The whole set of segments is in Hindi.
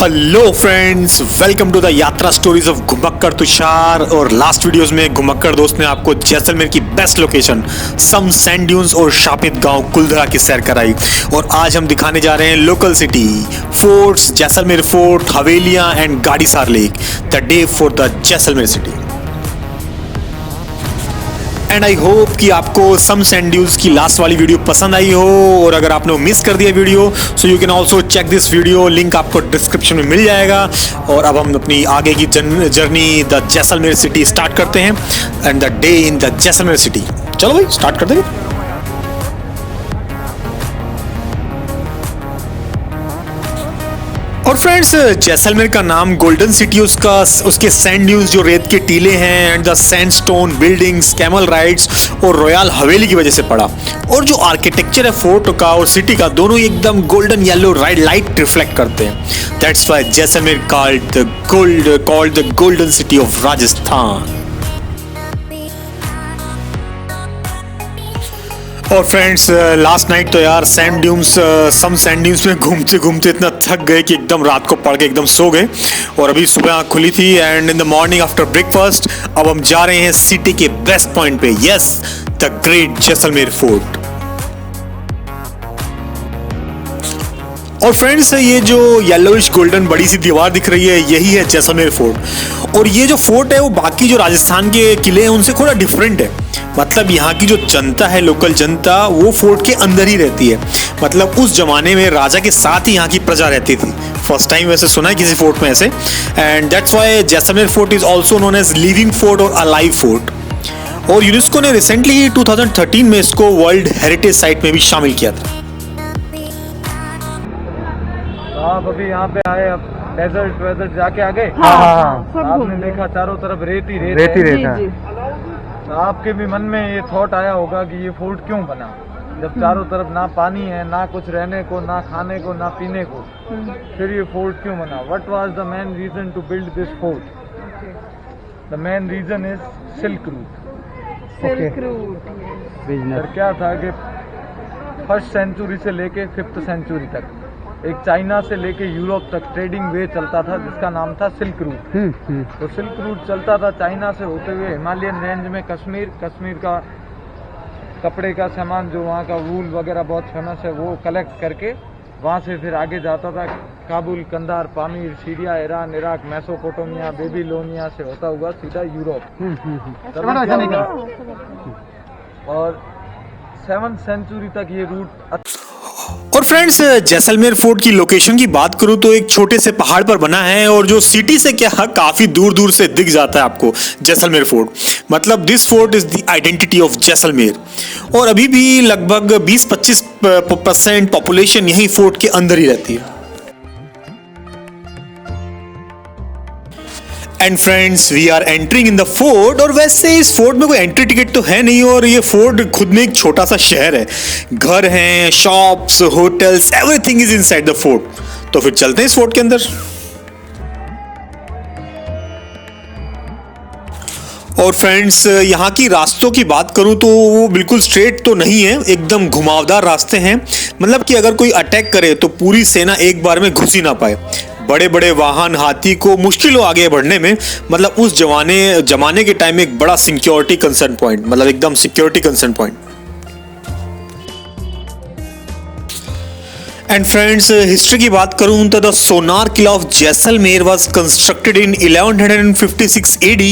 Hello friends, welcome to the Yatra stories of Ghumakkad Tushar. और लास्ट वीडियोस में घुमक्कड़ दोस्त ने आपको जैसलमेर की बेस्ट लोकेशन सम सैंड ड्यून्स और शापित गांव कुलधरा की सैर कराई। और आज हम दिखाने जा रहे हैं local city, forts, Jaisalmer fort, हवेलियां and Gadisar lake. The day for the Jaisalmer city. And I hope कि आपको सम सैंड ड्यून्स की लास्ट वाली वीडियो पसंद आई हो। और अगर आपने मिस कर दिया video, so you can also check this video, link आपको डिस्क्रिप्शन में मिल जाएगा। और अब हम अपनी आगे की journey the Jaisalmer city start करते हैं and the day in the Jaisalmer city. चलो भाई स्टार्ट करते हैं। और फ्रेंड्स, जैसलमेर का नाम गोल्डन सिटी उसके सैंड ड्यून्स जो रेत के टीले हैं and the sandstone buildings, camel rides और रॉयल हवेली की वजह से पड़ा। और जो आर्किटेक्चर है फोर्ट का और सिटी का, दोनों ही एकदम गोल्डन येलो लाइट रिफ्लेक्ट करते हैं। That's why Jaisalmer called the golden city of Rajasthan. और फ्रेंड्स, लास्ट नाइट तो यार सैंड ड्यून्स सम सैंड ड्यून्स में घूमते घूमते इतना थक गए कि एकदम रात को पड़ के एकदम सो गए। और अभी सुबह आँख खुली थी and in the morning after breakfast अब हम जा रहे हैं सिटी के बेस्ट पॉइंट पे। Yes, the great Jaisalmer fort. और फ्रेंड्स, ये जो येलोइश गोल्डन बड़ी सी दीवार दिख रही है, यही है जैसलमेर फोर्ट। और ये जो फोर्ट है वो बाकी जो राजस्थान के किले हैं उनसे थोड़ा डिफरेंट है। मतलब यहाँ की जो जनता है, लोकल जनता, वो फोर्ट के अंदर ही रहती है। मतलब उस जमाने में राजा के साथ ही यहाँ की प्रजा रहती थी। फर्स्ट टाइम वैसे सुना है किसी फोर्ट में ऐसे। And that's why Jaisalmer fort is also known as living fort और अलाइव फोर्ट। और यूनेस्को ने रिसेंटली 2013 में इसको वर्ल्ड हेरिटेज साइट में भी शामिल किया था। आप अभी यहाँ पे आए, अब डेजर्ट जाके आ गए। हाँ। आपने देखा चारों तरफ रेत ही रेत ही रेत है। तो आपके भी मन में ये थॉट आया होगा कि ये फोर्ट क्यों बना, जब चारों तरफ ना पानी है, ना कुछ रहने को, ना खाने को, ना पीने को, फिर ये फोर्ट क्यों बना? What was the main reason to build this fort? The main reason is silk route. फिर क्या था कि फर्स्ट सेंचुरी से लेके 5th सेंचुरी तक एक चाइना से लेके यूरोप तक ट्रेडिंग वे चलता था जिसका नाम था सिल्क रूट। तो सिल्क रूट चलता था चाइना से होते हुए हिमालयन रेंज में कश्मीर का कपड़े का सामान, जो वहाँ का वूल वगैरह बहुत फेमस है, वो कलेक्ट करके वहाँ से फिर आगे जाता था Kabul, Kandahar, Pamir, Syria, Iran, Iraq, Mesopotamia, Babylonia से होता हुआ सीधा यूरोप। और 7th सेंचुरी तक ये रूट। और फ्रेंड्स, जैसलमेर फोर्ट की लोकेशन की बात करूं तो एक छोटे से पहाड़ पर बना है और जो सिटी से क्या काफी दूर दूर से दिख जाता है आपको जैसलमेर फोर्ट। मतलब this fort is the identity of Jaisalmer. और अभी भी लगभग 20-25% पॉपुलेशन यही फोर्ट के अंदर ही रहती है। And friends, we are entering in the fort. और वैसे इस फोर्ट में कोई एंट्री टिकट तो है नहीं, और ये फोर्ट खुद में एक छोटा सा शहर है। घर हैं, shops, hotels, everything is inside the fort. तो फिर चलते हैं इस फोर्ट के अंदर। और फ्रेंड्स, यहाँ की रास्तों की बात करूँ तो वो बिल्कुल स्ट्रेट तो नहीं है, एकदम घुमावदार रास्ते हैं। मतलब कि अगर कोई अटैक करे तो पूरी सेना एक बार में घुस ही ना पाए। बड़े बड़े वाहन, हाथी को मुश्किल हो आगे बढ़ने में। मतलब उस जमाने के टाइम में एक बड़ा सिक्योरिटी कंसर्न पॉइंट, मतलब एकदम security concern point. And friends, history की बात करूं तो the Sonar Kila of Jaisalmer was constructed in 1156 AD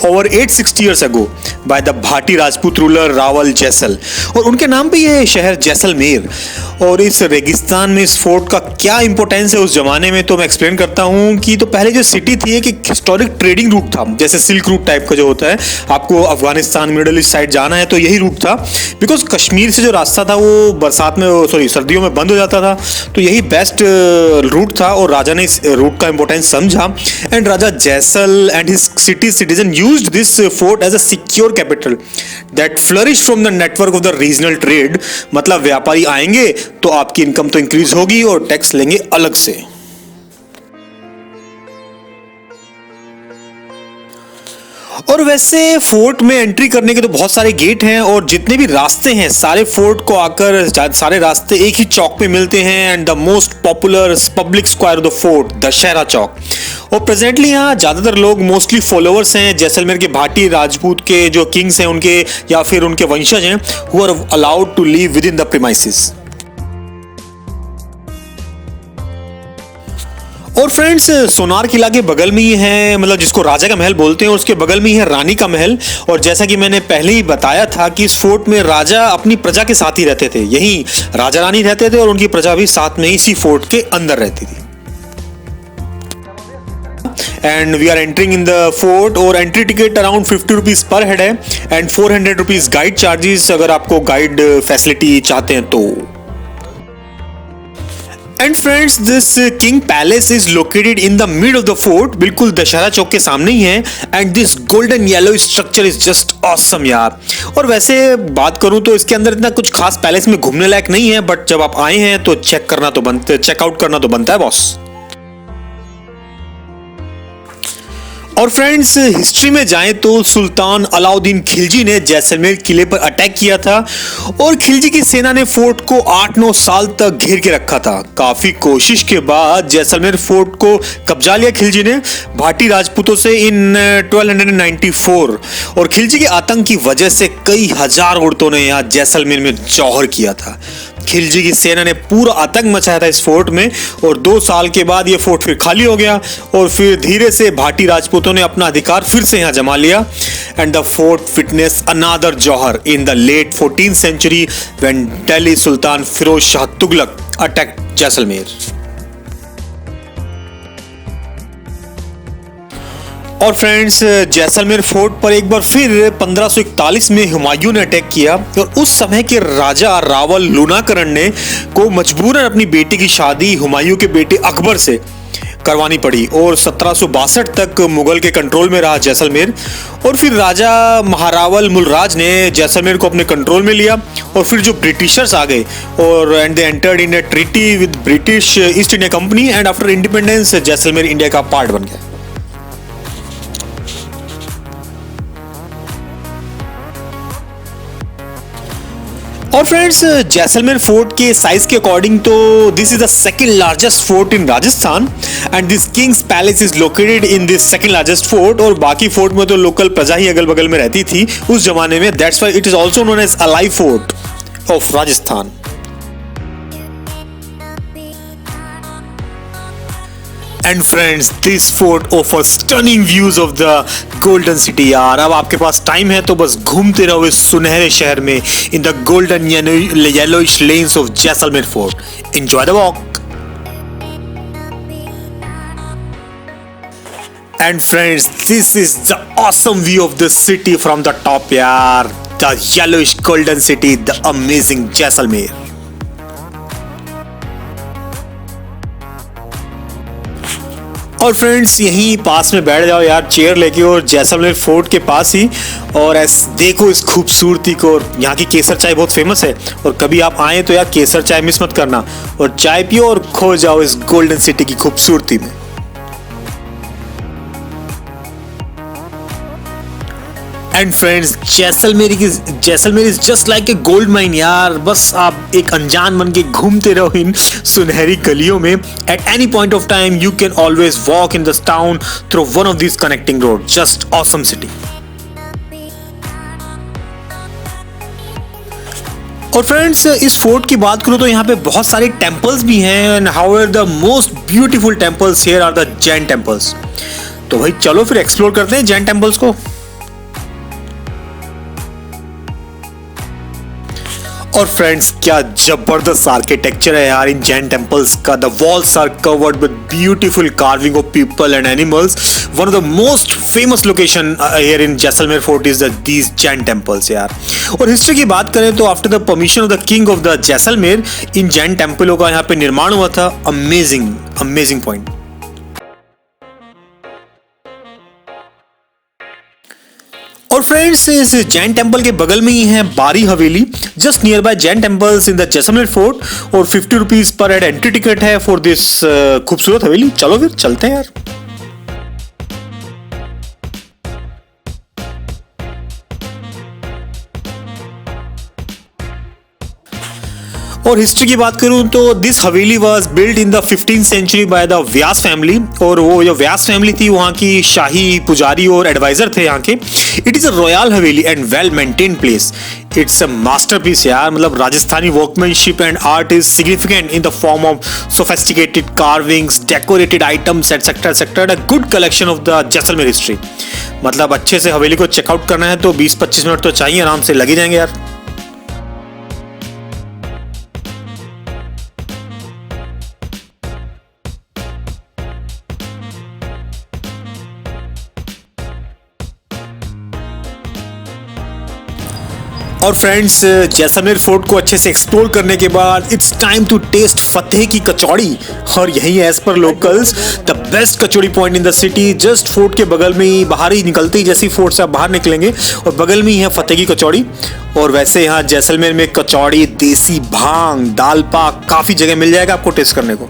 over 860 years ago by the Bhati Rajput ruler Rawal Jaisal. और उनके नाम पे ये शहर जैसलमेर। और इस रेगिस्तान में इस फोर्ट का क्या इंपॉर्टेंस है उस जमाने में, तो मैं एक्सप्लेन करता हूँ कि तो पहले जो सिटी थी एक हिस्टोरिक ट्रेडिंग रूट था, जैसे सिल्क रूट टाइप का जो होता है। आपको अफगानिस्तान, मिडिल ईस्ट साइड जाना है तो यही रूट था। बिकॉज कश्मीर से जो रास्ता था वो बरसात में, सर्दियों में बंद हो जाता था। तो यही बेस्ट रूट था और राजा ने इस रूट का इंपॉर्टेंस समझा। And Raja Jaisal and his city citizen used this fort as a secure capital that flourish from the network of the regional trade. मतलब व्यापारी आएंगे तो आपकी इनकम तो इंक्रीज होगी और टैक्स लेंगे अलग से। और वैसे फोर्ट में एंट्री करने के तो बहुत सारे गेट हैं और जितने भी रास्ते हैं सारे फोर्ट को आकर सारे रास्ते एक ही चौक पे मिलते हैं and the most popular public square of the fort Dussehra Chowk. और प्रेजेंटली यहाँ ज्यादातर लोग मोस्टली फॉलोअर्स हैं जैसलमेर के भाटी राजपूत के जो किंग्स हैं उनके या फिर उनके वंशज हैं who are allowed to leave within the द प्रीमाइसेस। और फ्रेंड्स सोनार किला के बगल में ही है मतलब जिसको राजा का महल बोलते हैं और उसके बगल में ही है रानी का महल। और जैसा कि मैंने पहले ही बताया था कि इस फोर्ट में राजा अपनी प्रजा के साथ ही रहते थे, यही राजा रानी रहते थे और उनकी प्रजा भी साथ में इसी फोर्ट के अंदर रहती थी। And we are entering in the fort और entry ticket around 50 rupees per head है एंड 400 रुपीज गाइड चार्जेस अगर आपको गाइड फैसिलिटी चाहते हैं तो। And friends this king palace is located in the mid of the fort, बिल्कुल दशहरा चौक के सामने ही है and this golden yellow structure is just awesome यार। और वैसे बात करूं तो इसके अंदर इतना कुछ खास पैलेस में घूमने लायक नहीं है बट जब आप आए हैं तो चेकआउट करना तो बनता है बॉस। और फ्रेंड्स हिस्ट्री में जाएं तो सुल्तान अलाउद्दीन खिलजी ने जैसलमेर किले पर अटैक किया था और खिलजी की सेना ने फोर्ट को 8-9 साल तक घेर के रखा था। काफी कोशिश के बाद जैसलमेर फोर्ट को कब्जा लिया खिलजी ने भाटी राजपूतों से इन 1294 और खिलजी के आतंक की वजह से कई हजार औरतों ने यहाँ जैसलमेर में जौहर किया था। खिलजी की सेना ने पूरा आतंक मचाया था इस फोर्ट में और 2 साल के बाद ये फोर्ट फिर खाली हो गया और फिर धीरे से भाटी राजपूतों ने अपना अधिकार फिर से यहाँ जमा लिया and the fort witness another jauhar in the late 14th century when Delhi sultan Firoz Shah Tughlaq attacked Jaisalmer. और फ्रेंड्स जैसलमेर फोर्ट पर एक बार फिर 1541 में हुमायूं ने अटैक किया और उस समय के राजा रावल लूनाकरण ने को मजबूरन अपनी बेटी की शादी हुमायूं के बेटे अकबर से करवानी पड़ी और 1762 तक मुगल के कंट्रोल में रहा जैसलमेर। और फिर राजा महारावल मुलराज ने जैसलमेर को अपने कंट्रोल में लिया और फिर जो ब्रिटिशर्स आ गए और and they entered in a treaty with British east India company and after independence Jaisalmer India का पार्ट बन गया। और फ्रेंड्स जैसलमेर फोर्ट के साइज के अकॉर्डिंग तो this is the second largest fort in Rajasthan and this Kings palace is located in this second largest fort. और बाकी फोर्ट में तो लोकल प्रजा ही अगल बगल में रहती थी उस जमाने में, that's why it is also known as alive fort of Rajasthan. And friends this fort offers stunning views of the golden city यार। अब आपके पास टाइम है तो बस घूमते रहो इस सुनहरे शहर में in the golden yellowish lanes of Jaisalmer fort. Enjoy the walk. And friends this is the awesome view of the city from the top यार, the yellowish golden city, the amazing Jaisalmer. और फ्रेंड्स यहीं पास में बैठ जाओ यार चेयर लेके और जैसलमेर फोर्ट के पास ही और देखो इस खूबसूरती को। और यहाँ की केसर चाय बहुत फेमस है और कभी आप आए तो यार केसर चाय मिस मत करना और चाय पियो और खो जाओ इस गोल्डन सिटी की खूबसूरती में। And friends Jaisalmer is just like a gold mine यार। बस आप एक अनजान बन के घूमते रहो इन सुनहरी गलियों में। At any point of time you can always walk in this town through one of this connecting road. Just awesome city. और फ्रेंड्स इस फोर्ट की बात करूं तो यहाँ पे बहुत सारे टेम्पल्स भी हैं and however the most beautiful temples here are the Jain temples. तो भाई चलो फिर एक्सप्लोर करते हैं जैन टेम्पल्स को। और फ्रेंड्स क्या जबरदस्त आर्किटेक्चर है यार इन जैन टेम्पल्स का। The walls are covered with beautiful carving of people and animals. One of the most famous location here in Jaisalmer fort is these Jain temples यार। और हिस्ट्री की बात करें तो after the permission of the king of the Jaisalmer in Jain टेम्पलों का यहाँ पे निर्माण हुआ था। Amazing point. और फ्रेंड्स इस जैन टेम्पल के बगल में ही है बारी हवेली, just near by Jain temples in the Jaisalmer fort. और 50 rupees per head entry ticket है फॉर दिस खूबसूरत हवेली। चलो फिर चलते हैं यार। और हिस्ट्री की बात करूं तो this haveli was built in the 15th century by the Vyas family, और वो जो व्यास फैमिली थी वहाँ की शाही पुजारी और एडवाइजर थे यहाँ के। It is a royal Haveli and well maintained place. It's a masterpiece यार, मतलब Rajasthani workmanship and art is significant in the form of sophisticated carvings, decorated items etcetera etcetera. A good collection of the Jaisalmer history. मतलब अच्छे से हवेली को चेकआउट करना है तो 20-25 मिनट तो चाहिए, आराम से लगे जाएंगे यार। और फ्रेंड्स, जैसलमेर फोर्ट को अच्छे से एक्सप्लोर करने के बाद it's time to taste Fateh की कचौड़ी। और यही as per locals the best kachori point in the city. Just fort के बगल में ही, बाहर ही निकलते ही जैसे फोर्ट से आप बाहर निकलेंगे और बगल में ही है फतेह की कचौड़ी। और वैसे यहाँ जैसलमेर में कचौड़ी, देसी भांग, दाल पाक काफी जगह मिल जाएगा आपको टेस्ट करने को।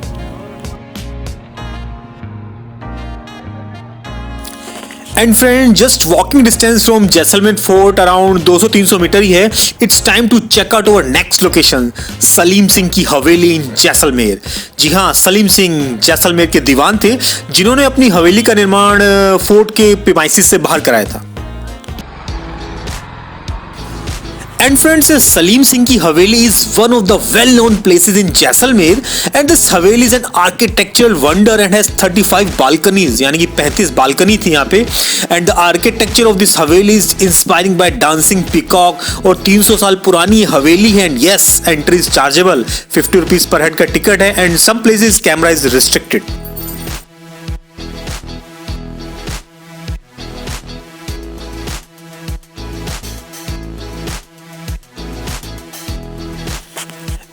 And friend, just walking distance from Jaisalmer fort around 200-300 metre ही है। It's time to check out our next location, Salim Singh की हवेली इन जैसलमेर। जी हाँ, सलीम सिंह जैसलमेर के दीवान थे जिन्होंने अपनी हवेली का निर्माण फोर्ट के प्रीमाइसिस से बाहर कराया था। And friends, Salim Singh की हवेली is one of the well-known places in Jaisalmer, and this Haveli is an architectural wonder and has 35 balconies, यानी कि 35 बालकनी थी यहाँ पे। And the architecture of this Haveli is inspiring by dancing peacock, और 300 साल पुरानी हवेली है। And yes, entry is chargeable, 50 rupees per head का टिकट है, and some places camera is restricted.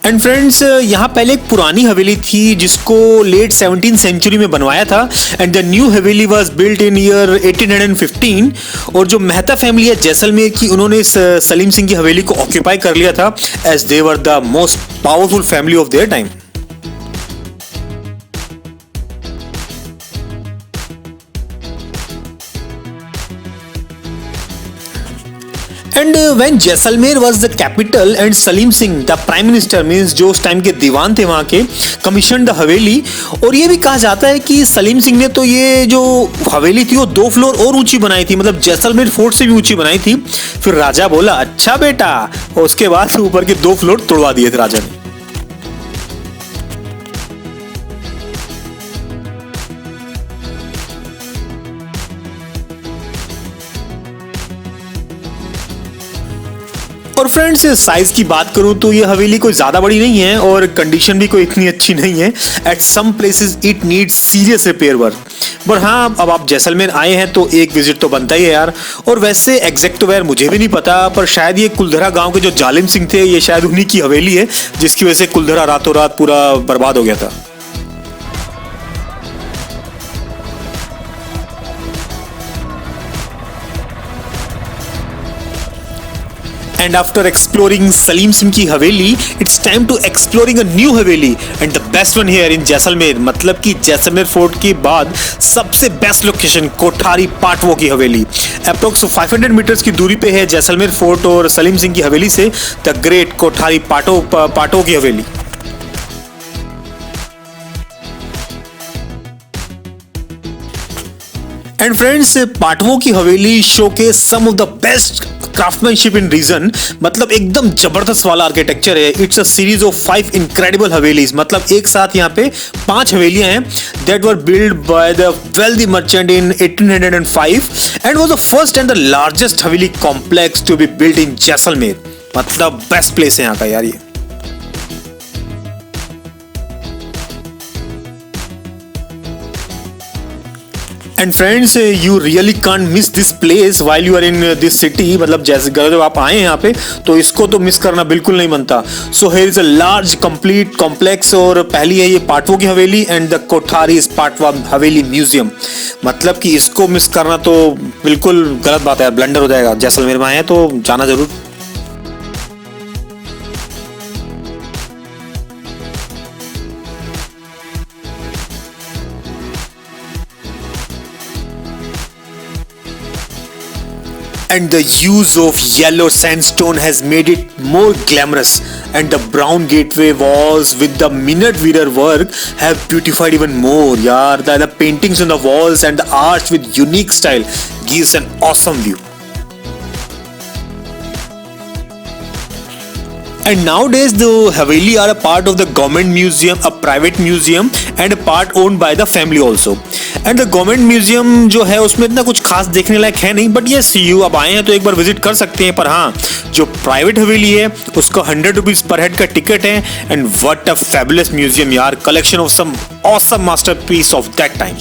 And friends, यहाँ पहले एक पुरानी हवेली थी जिसको लेट 17th सेंचुरी में बनवाया था। And the new Haveli was built in year 1815। और जो मेहता फैमिली है जैसलमेर की, उन्होंने इस सलीम सिंह की हवेली को ऑक्यूपाई कर लिया था as they were the most powerful family of their time. And when Jaisalmer was the capital and Salim Singh the prime minister, means जो उस टाइम के दीवान थे वहाँ के, कमीशन द हवेली। और ये भी कहा जाता है कि सलीम सिंह ने तो ये जो हवेली थी वो 2 फ्लोर और ऊंची बनाई थी, मतलब जैसलमेर फोर्ट से भी ऊंची बनाई थी। फिर राजा बोला अच्छा बेटा, और उसके बाद ऊपर के 2 फ्लोर तोड़वा दिए थे राजा ने। और फ्रेंड्स, साइज की बात करूं तो ये हवेली कोई ज्यादा बड़ी नहीं है और कंडीशन भी कोई इतनी अच्छी नहीं है। At some places it needs serious repair work. पर हाँ, अब आप जैसलमेर आए हैं तो एक विजिट तो बनता ही है यार। और वैसे एग्जैक्ट तो यार मुझे भी नहीं पता, पर शायद ये कुलधरा गांव के जो जालिम सिंह थे, ये शायद उन्हीं की हवेली है जिसकी वजह से कुलधरा रातों रात पूरा बर्बाद हो गया था। And after exploring Salim Singh की हवेली, it's time to exploring a new Haveli, and the best one here in Jaisalmer. मतलब कि जैसलमेर फोर्ट के बाद सबसे बेस्ट लोकेशन कोठारी पाटवो की हवेली। अप्रोक्स 500 मीटर्स की दूरी पे है जैसलमेर फोर्ट और सलीम सिंह की हवेली से द ग्रेट कोठारी पाटवो की हवेली। एंड फ्रेंड्स, पाटवो की हवेली showcase some of the best craftsmanship in region. मतलब एकदम जबरदस्त वाला आर्किटेक्चर है। It's a series of 5 incredible havelis. मतलब एक साथ यहाँ पे 5 हवेलियां हैं that were build by the wealthy merchant in 1805 and was the first and the largest haveli complex to be build in Jaisalmer. मतलब बेस्ट प्लेस है यहाँ का यार ये। And friends, you really can't miss this place while you are in this city. मतलब जैसे जब आप आए यहाँ पे तो इसको तो मिस करना बिल्कुल नहीं बनता। So here is a large complete complex, और पहली है ये पाटवो की हवेली and the Kothari is Patwa Haveli museum. मतलब कि इसको मिस करना तो बिल्कुल गलत बात है, ब्लंडर हो जाएगा। जैसलमेर में आए हैं तो जाना जरूर। And the use of yellow sandstone has made it more glamorous, and the brown gateway walls with the minute weaver work have beautified even more. यार the paintings on the walls and the arch with unique style gives an awesome view. And nowadays the Haveli are a part of the government museum, a private museum and a part owned by the family also. And the government museum जो है उसमें इतना कुछ खास देखने लायक है नहीं, बट ये सीयू अब आए हैं तो एक बार विजिट कर सकते हैं. पर हाँ, जो प्राइवेट हवेली है उसका 100 रुपीज पर हेड का टिकट है. And what a fabulous museum यार, collection of some awesome masterpiece of that time.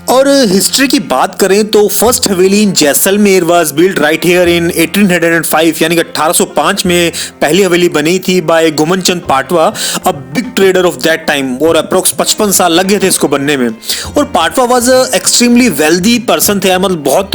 और हिस्ट्री की बात करें तो first haveli in Jaisalmer was build right here in 1805, यानी कि 1805 में पहली हवेली बनी थी by Guman Chand Patwa, a big trader of that time. और अप्रोक्स 55 साल लग गए थे इसको बनने में. और Patwa was extremely wealthy person थे, मतलब बहुत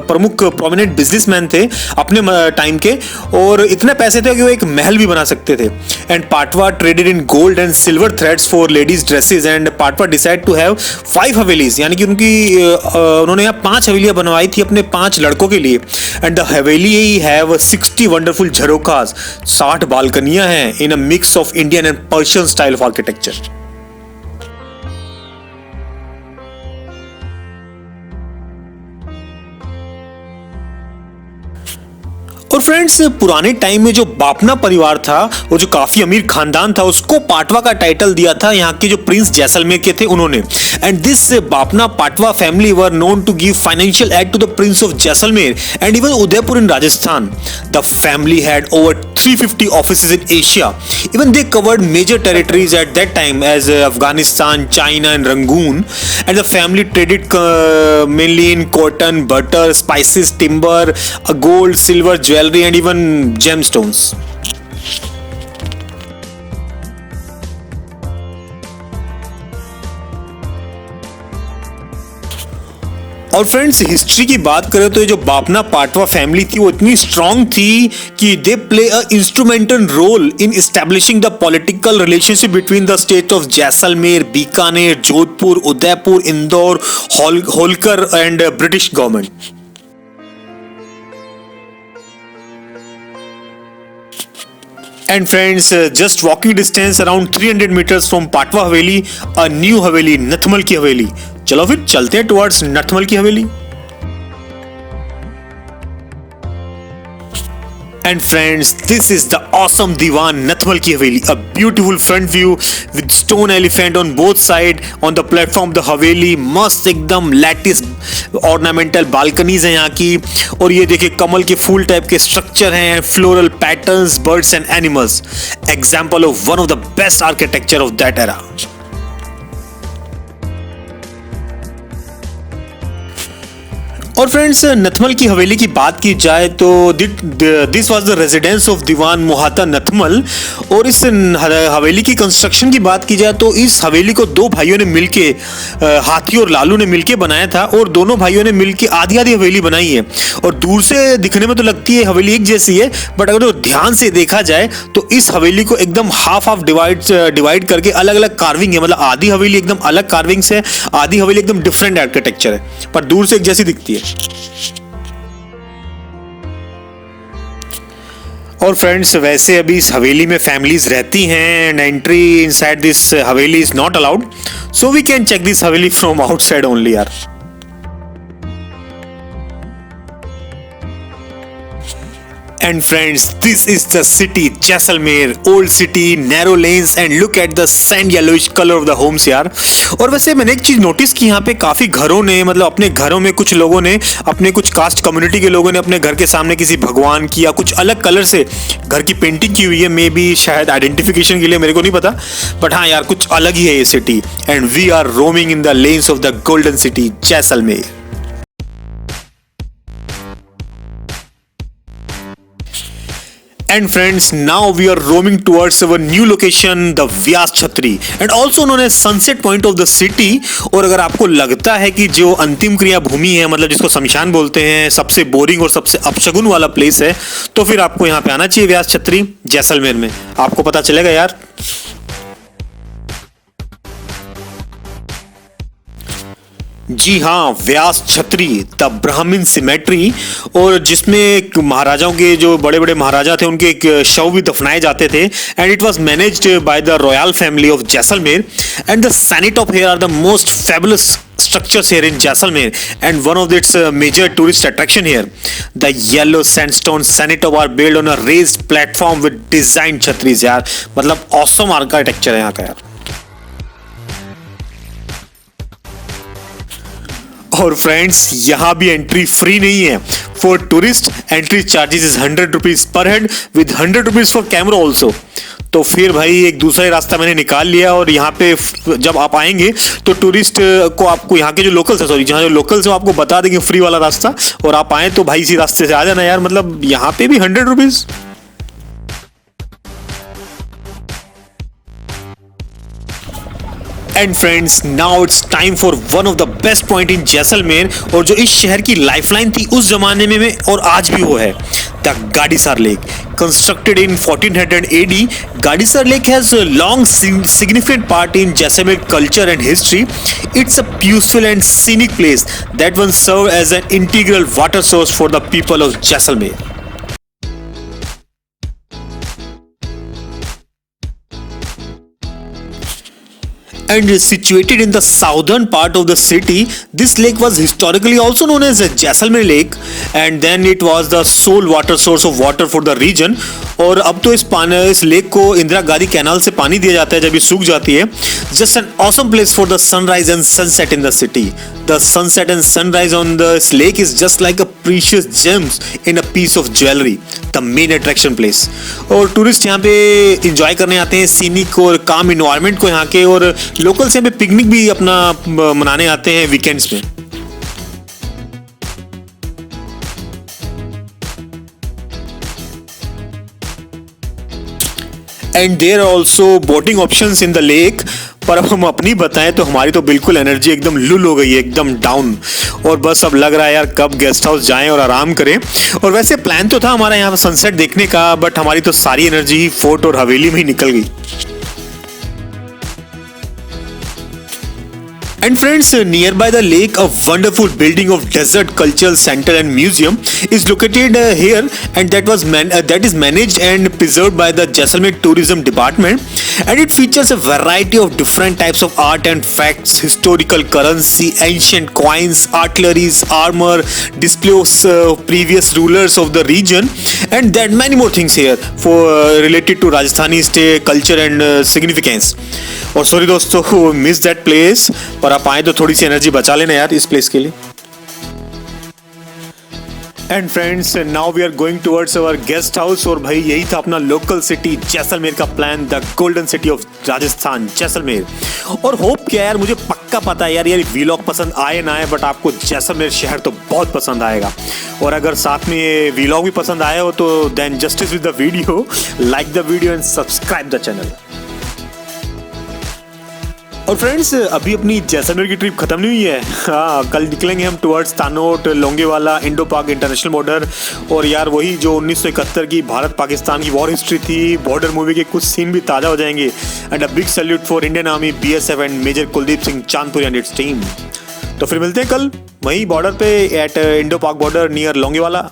प्रमुख प्रोमिनेंट बिजनेसमैन थे अपने टाइम के, और इतने पैसे थे कि वो एक महल भी बना सकते थे. And Patwa traded in gold and silver threads for ladies dresses. And Patwa decide to have 5 havelis, यानी कि उन्होंने यहाँ 5 हवेलियां बनवाई थी अपने 5 लड़कों के लिए. And the haveli have 60 wonderful jharokhas, 60 बालकनियां हैं in a mix of Indian and Persian style of architecture. और फ्रेंड्स, पुराने टाइम में जो बापना परिवार था, वो जो काफी अमीर खानदान था, उसको पाटवा का टाइटल दिया था यहाँ के जो प्रिंस जैसलमेर के थे उन्होंने. And this Bapna Patwa family were known to give financial aid to the prince of Jaisalmer and even Udaipur in Rajasthan. The family had over 350 offices in Asia. Even they covered major territories at that time as Afghanistan, China and Rangoon. And the family traded mainly in cotton, butter, spices, timber, gold, silver, jewelry and even gemstones. और फ्रेंड्स, हिस्ट्री की बात करें तो ये जो बापना पाटवा फैमिली थी वो इतनी स्ट्रांग थी कि they play a instrumental role in establishing the political relationship between the state of Jaisalmer, Bikaner, Jodhpur, Udaipur, Indore, Holkar and British government. And friends, just walking distance around 300 meters from Patwa haveli, a new हवेली, नथमल की हवेली. चलो फिर चलते हैं टुवर्ड्स नथमल की हवेली. And friends, this is the awesome Diwan Nathmal ki Haveli, a beautiful front view with stone elephant on both sides on the platform of the Haveli. मस्त एकदम लैटिस ऑर्नामेंटल बालकनीज हैं यहाँ की. और ये देखिए कमल के फूल टाइप के स्ट्रक्चर हैं, floral patterns, birds and animals. Example of one of the best architecture of that era. और फ्रेंड्स, नथमल की हवेली की बात की जाए तो this was the residence of Diwan Mohta Nathmal. और इस हवेली की कंस्ट्रक्शन की बात की जाए तो इस हवेली को 2 भाइयों ने मिलके, हाथी और लालू ने मिलके बनाया था. और दोनों भाइयों ने मिलके आधी आधी हवेली बनाई है. और दूर से दिखने में तो लगती है हवेली एक जैसी है, बट अगर तो ध्यान से देखा जाए तो इस हवेली को एकदम हाफ डिवाइड करके अलग अलग कार्विंग है. मतलब आधी हवेली एकदम अलग कार्विंग्स है, आधी हवेली एकदम डिफरेंट आर्किटेक्चर है, पर दूर से एक जैसी दिखती है. और फ्रेंड्स, वैसे अभी इस हवेली में फैमिलीज रहती हैं and entry inside this haveli is not allowed, so we can check this haveli from outside only यार. And friends, this is the city Jaisalmer, old city, narrow lanes and look at the sand yellowish color of the homes यार. और वैसे मैंने एक चीज नोटिस की, यहाँ पे काफी घरों ने, मतलब अपने घरों में कुछ लोगों ने, अपने कुछ कास्ट कम्युनिटी के लोगों ने अपने घर के सामने किसी भगवान की या कुछ अलग कलर से घर की पेंटिंग की हुई है. मे बी शायद आइडेंटिफिकेशन के लिए, मेरे को नहीं पता, बट हाँ यार कुछ अलग ही है ये city. And we are roaming in the lanes of the golden city Jaisalmer. And friends, now we are roaming towards our new location, the Vyas Chhatri, and also known as Sunset Point of the city. और अगर आपको लगता है कि जो अंतिम क्रिया भूमि है, मतलब जिसको शमशान बोलते हैं, सबसे बोरिंग और सबसे अपशगुन वाला प्लेस है, तो फिर आपको यहाँ पे आना चाहिए व्यास छतरी जैसलमेर में। आपको पता चलेगा यार। जी हाँ, व्यास छतरी द ब्राह्मण सिमेट्री, और जिसमें महाराजाओं के जो बड़े बड़े महाराजा थे उनके एक शव भी दफनाए जाते थे। And it was managed by the royal family of Jaisalmer, and the सैनिट of here are the most fabulous structures here in Jaisalmer, and one of its major tourist attraction here, the yellow sandstone cenotaphs are built on a raised platform with designed chhatris। यार मतलब awesome architecture है यहाँ का यार। और फ्रेंड्स, यहाँ भी एंट्री फ्री नहीं है। For tourist entry charges is 100 rupees per head with 100 rupees for camera also. तो फिर भाई एक दूसरा ही रास्ता मैंने निकाल लिया, और यहाँ पे जब आप आएंगे तो टूरिस्ट को आपको यहाँ के जो लोकल्स है, सॉरी जहाँ जो लोकल्स है आपको बता देंगे फ्री वाला रास्ता, और आप आए तो भाई इसी रास्ते से आ जाना यार। मतलब यहाँ पे भी 100 rupees. And friends, now it's time for one of the best point in Jaisalmer, और जो इस शहर की लाइफलाइन थी उस जमाने में और आज भी वो है, the Gadisar lake. Constructed in 1400 AD, Gadisar lake has long significant part in Jaisalmer culture and history. It's a peaceful and scenic place that once served as an integral water source for the people of Jaisalmer. And situated in the southern part of the city, this lake was historically also known as Jaisalmer Lake, and then it was the sole water source of water for the region. और अब तो इस लेक को इंदिरा गांधी कैनाल से पानी दिया जाता है जब ये सूख जाती है। Just an awesome place for the sunrise and sunset in the city. The sunset and sunrise on this lake is just like a precious gems in a piece of jewelry. The main attraction place. और टूरिस्ट यहाँ पे इंजॉय करने आते हैं सीनिक और काम इन्वायरमेंट को यहाँ के, और लोकल्स यहाँ पे पिकनिक भी अपना मनाने आते हैं वीकेंड्स में। And there are also boating options in the lake. पर अब हम अपनी बताएं तो हमारी तो बिल्कुल एनर्जी एकदम लुल हो गई है, एकदम डाउन, और बस अब लग रहा है यार कब गेस्ट हाउस जाएं और आराम करें। और वैसे प्लान तो था हमारा यहाँ पर सनसेट देखने का, बट हमारी तो सारी एनर्जी ही फोर्ट और हवेली में ही निकल गई। And friends, nearby the lake, a wonderful building of Desert Cultural Center and Museum is located here, and that is managed and preserved by the Jaisalmer Tourism Department, and it features a variety of different types of art and facts, historical currency, ancient coins, artilleries, armor, display of previous rulers of the region, and that many more things here for related to Rajasthani state culture and significance. और सॉरी दोस्तों, मिस दैट प्लेस, पर आप आए तो थोड़ी सी एनर्जी बचा लेना यार इस प्लेस के लिए। And friends, now we are going towards our guest house, और भाई यही था अपना लोकल सिटी जैसलमेर का plan, the golden city of Rajasthan Jaisalmer. और होप क्या यार, मुझे पक्का पता है यार ये व्लॉग पसंद आए ना आए, बट आपको जैसलमेर शहर तो बहुत पसंद आएगा। और अगर साथ में ये व्लॉग भी पसंद आया हो तो then justice with the video, like the video and subscribe the channel. और फ्रेंड्स, अभी अपनी जैसलमेर की ट्रिप खत्म नहीं हुई है। हाँ, कल निकलेंगे हम towards Tanot, Longewala, Indo Pak international border, और यार वही जो 1971 की भारत पाकिस्तान की वॉर हिस्ट्री थी, बॉर्डर मूवी के कुछ सीन भी ताज़ा हो जाएंगे। And a big salute for Indian army, BSF and major Kuldeep Singh Chandpuri and its team. तो फिर मिलते हैं कल वहीं बॉर्डर पे at Indo Pak border near Longewala.